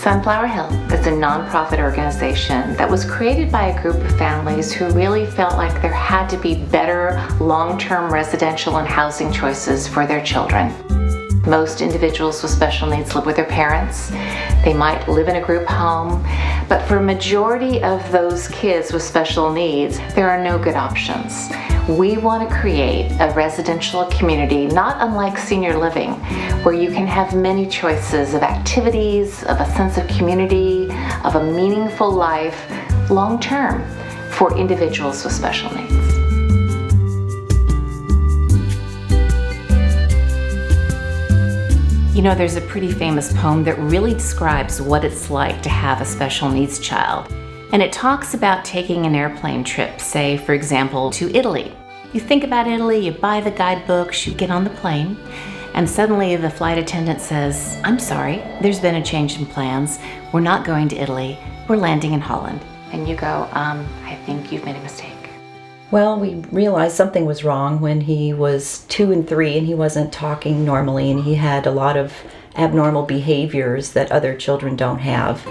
Sunflower Hill is a nonprofit organization that was created by a group of families who really felt like there had to be better long-term residential and housing choices for their children. Most individuals with special needs live with their parents. They might live in a group home, but for a majority of those kids with special needs, there are no good options. We want to create a residential community not unlike senior living, where you can have many choices of activities, of a sense of community, of a meaningful life long term for individuals with special needs. You know, there's a pretty famous poem that really describes what it's like to have a special needs child. And it talks about taking an airplane trip, say, for example, to Italy. You think about Italy, you buy the guidebooks, you get on the plane, and suddenly the flight attendant says, "I'm sorry, there's been a change in plans. We're not going to Italy, we're landing in Holland." And you go, I think you've made a mistake. Well, we realized something was wrong when he was 2 and 3 and he wasn't talking normally, and he had a lot of abnormal behaviors that other children don't have.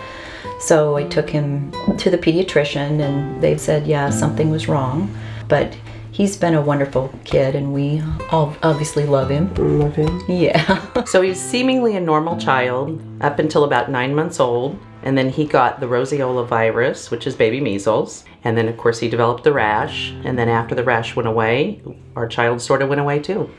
So I took him to the pediatrician and they said, yeah, something was wrong. But he's been a wonderful kid and we all obviously love him. Love him? Yeah. So he was seemingly a normal child up until about 9 months old. And then he got the roseola virus, which is baby measles. And then, of course, he developed the rash. And then after the rash went away, our child sort of went away too.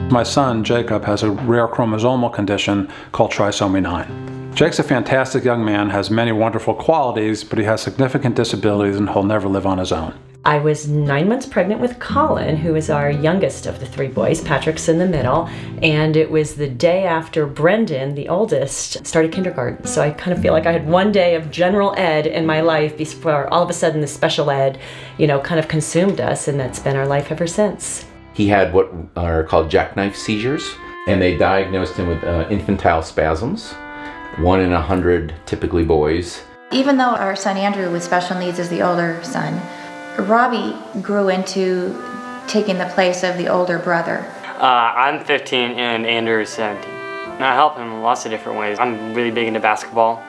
My son, Jacob, has a rare chromosomal condition called trisomy 9. Jake's a fantastic young man, has many wonderful qualities, but he has significant disabilities and he'll never live on his own. I was 9 months pregnant with Colin, who is our youngest of the 3 boys. Patrick's in the middle. And it was the day after Brendan, the oldest, started kindergarten. So I kind of feel like I had one day of general ed in my life before all of a sudden the special ed, kind of consumed us, and that's been our life ever since. He had what are called jackknife seizures, and they diagnosed him with infantile spasms, 1 in 100 typically boys. Even though our son Andrew with special needs is the older son, Robbie grew into taking the place of the older brother. I'm 15 and Andrew is 17. And I help him in lots of different ways. I'm really big into basketball,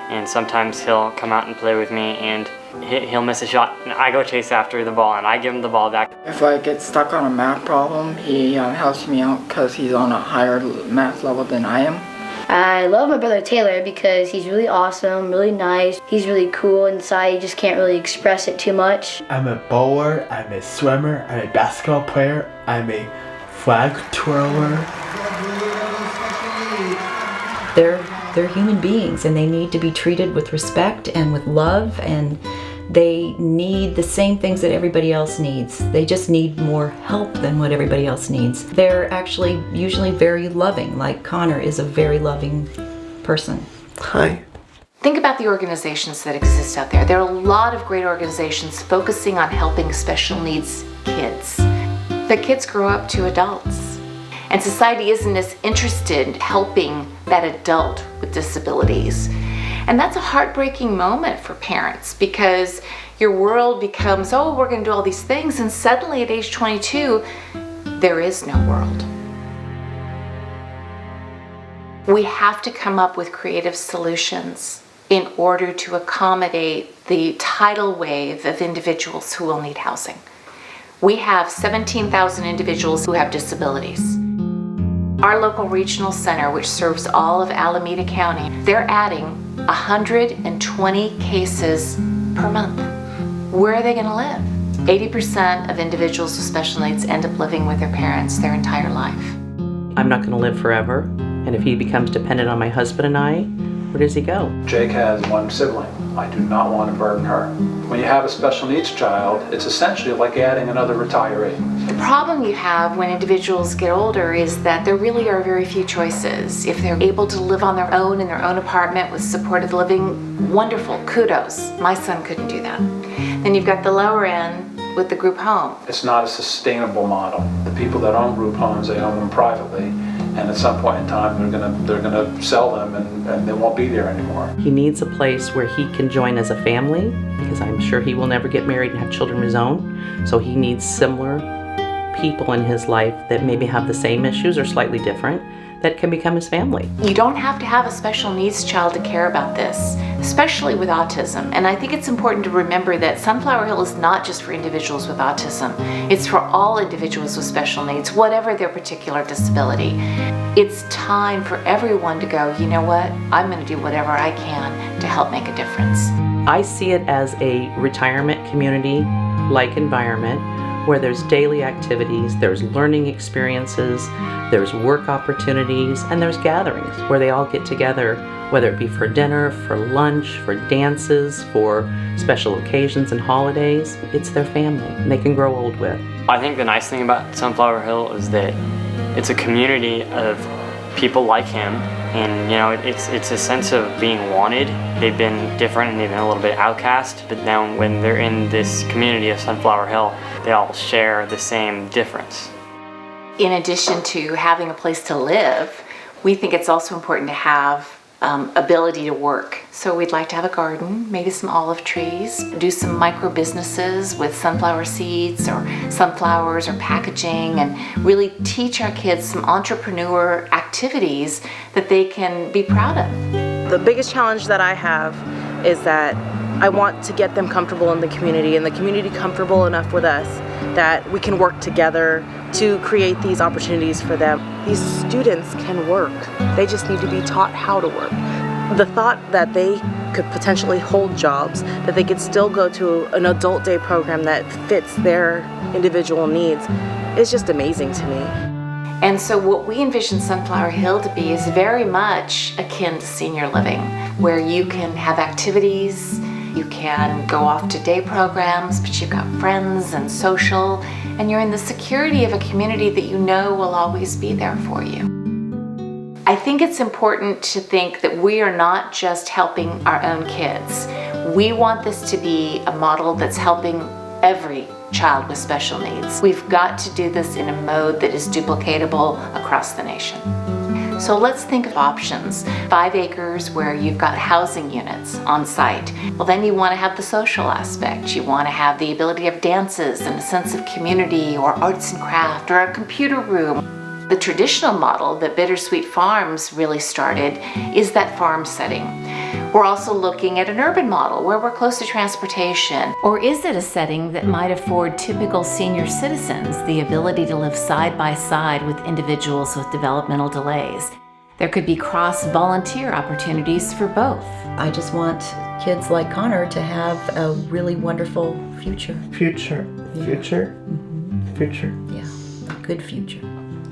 and sometimes he'll come out and play with me and he'll miss a shot and I go chase after the ball and I give him the ball back. If I get stuck on a math problem, he helps me out because he's on a higher math level than I am. I love my brother Taylor because he's really awesome, really nice. He's really cool inside, you just can't really express it too much. I'm a bowler, I'm a swimmer, I'm a basketball player, I'm a flag twirler. They're human beings and they need to be treated with respect and with love, and they need the same things that everybody else needs. They just need more help than what everybody else needs. They're actually usually very loving, like Connor is a very loving person. Hi. Think about the organizations that exist out there. There are a lot of great organizations focusing on helping special needs kids. The kids grow up to adults, and society isn't as interested in helping that adult with disabilities. And that's a heartbreaking moment for parents, because your world becomes, oh, we're going to do all these things, and suddenly at age 22, there is no world. We have to come up with creative solutions in order to accommodate the tidal wave of individuals who will need housing. We have 17,000 individuals who have disabilities. Our local regional center, which serves all of Alameda County, they're adding 120 cases per month. Where are they going to live? 80% of individuals with special needs end up living with their parents their entire life. I'm not going to live forever, and if he becomes dependent on my husband and I, where does he go? Jake has one sibling. I do not want to burden her. When you have a special needs child, it's essentially like adding another retiree. The problem you have when individuals get older is that there really are very few choices. If they're able to live on their own in their own apartment with supported living, wonderful, kudos. My son couldn't do that. Then you've got the lower end with the group home. It's not a sustainable model. The people that own group homes, they own them privately, and at some point in time they're gonna sell them and they won't be there anymore. He needs a place where he can join as a family, because I'm sure he will never get married and have children of his own. So he needs similar people in his life that maybe have the same issues or slightly different, that can become his family. You don't have to have a special needs child to care about this, especially with autism. And I think it's important to remember that Sunflower Hill is not just for individuals with autism. It's for all individuals with special needs, whatever their particular disability. It's time for everyone to go, you know what, I'm going to do whatever I can to help make a difference. I see it as a retirement community-like environment where there's daily activities, there's learning experiences, there's work opportunities, and there's gatherings where they all get together, whether it be for dinner, for lunch, for dances, for special occasions and holidays. It's their family, and they can grow old with. I think the nice thing about Sunflower Hill is that it's a community of people like him, and you know, it's a sense of being wanted. They've been different and they've been a little bit outcast, but now when they're in this community of Sunflower Hill, they all share the same difference. In addition to having a place to live, we think it's also important to have ability to work. So we'd like to have a garden, maybe some olive trees, do some micro businesses with sunflower seeds or sunflowers or packaging, and really teach our kids some entrepreneur activities that they can be proud of. The biggest challenge that I have is that I want to get them comfortable in the community, and the community comfortable enough with us that we can work together to create these opportunities for them. These students can work. They just need to be taught how to work. The thought that they could potentially hold jobs, that they could still go to an adult day program that fits their individual needs is just amazing to me. And so what we envision Sunflower Hill to be is very much akin to senior living, where you can have activities, you can go off to day programs, but you've got friends and social, and you're in the security of a community that you know will always be there for you. I think it's important to think that we are not just helping our own kids. We want this to be a model that's helping every child with special needs. We've got to do this in a mode that is duplicatable across the nation. So let's think of options. 5 acres where you've got housing units on site. Well, then you want to have the social aspect. You want to have the ability of dances and a sense of community, or arts and craft, or a computer room. The traditional model that Bittersweet Farms really started is that farm setting. We're also looking at an urban model where we're close to transportation. Or is it a setting that might afford typical senior citizens the ability to live side by side with individuals with developmental delays? There could be cross-volunteer opportunities for both. I just want kids like Connor to have a really wonderful future. Future. Yeah. Future. Mm-hmm. Future. Yeah, a good future.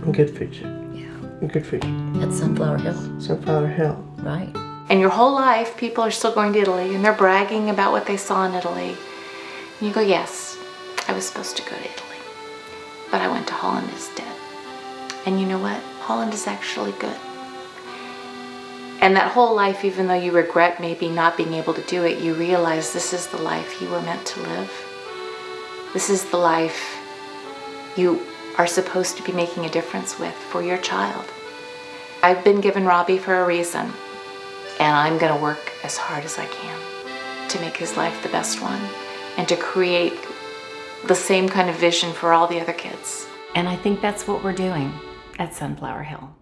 A good future. Yeah. A good future. At Sunflower Hill. Sunflower Hill. Right. And your whole life, people are still going to Italy and they're bragging about what they saw in Italy. And you go, yes, I was supposed to go to Italy, but I went to Holland instead. And you know what? Holland is actually good. And that whole life, even though you regret maybe not being able to do it, you realize this is the life you were meant to live. This is the life you are supposed to be making a difference with for your child. I've been given Robbie for a reason, and I'm going to work as hard as I can to make his life the best one and to create the same kind of vision for all the other kids. And I think that's what we're doing at Sunflower Hill.